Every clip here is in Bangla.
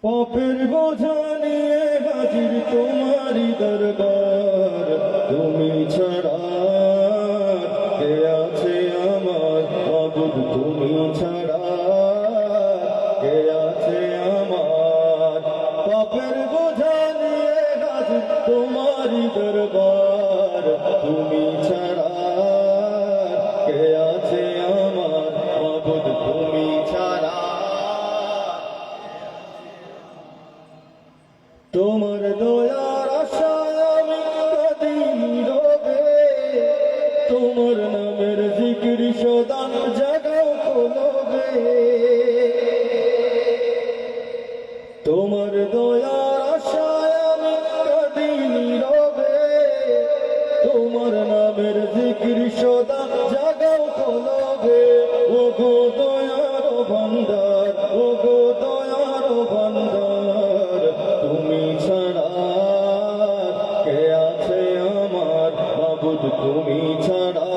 পাপের বোঝা নিয়ে হাজির তোমারি দরবার, তুমি ছাড়া কে আছে আমার মাবুদ, তুমি ছাড়া কে আছে আমার। পাপের বোঝা নিয়ে হাজির তোমারি দরবার, তুমি ছাড়া কে আছে আমার মাবুদ, তুমি ছাড়া। তোমার দয়ার আশায় আমি কাঁদি নীরবে, তোমার নামের জিকির সদা জাগাও কলবে। তোমার দয়ার আশায় আমি কাঁদি নীরবে, তোমার নামের জিকির সদা জাগাও কলবে। ও গো দয়ার ভান্ডার, ও গো দয়ার ভান্ডার, তুমি ছাড়া কে আছে আমার মাবুদ, তুমি ছাড়া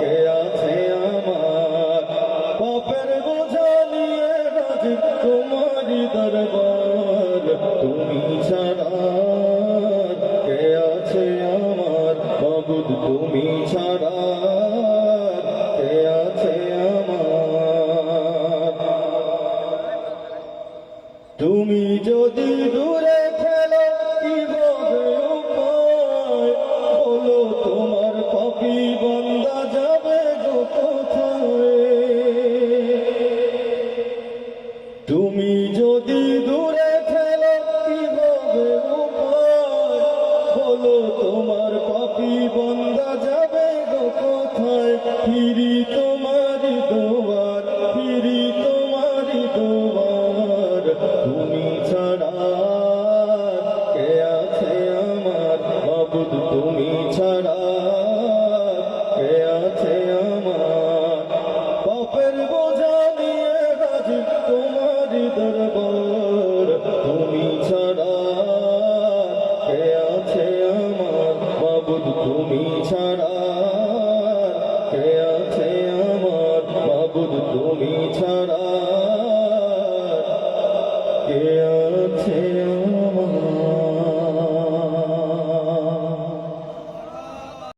কে আছে আমার। পাপের বোঝা নিয়ে হাজির তোমারি দরবার, তুমি ছাড়া কে আছে আমার মাবুদ, তুমি ছাড়া কে আছে আমার। তুমি যদি দূরে খেলো কিভাবে উপায়, বলো তোমার পাপী বান্দা যাবে গো কোথায়। তুমি যদি দূরে খেলো কিভাবে উপায়, বলো তোমার পাপী বান্দা যাবে গো কোথায়। ফিরি তোমারি দোয়ার, ফিরি তোমারি দোয়ার, তুমি ছাড়া কে আছে আমার মাবুদ, তুমি ছাড়া কে আছে আমার। পাপের বোঝা নিয়ে হাজির তোমারি দরবার, তুমি ছাড়া কে আছে আমার মাবুদ, তুমি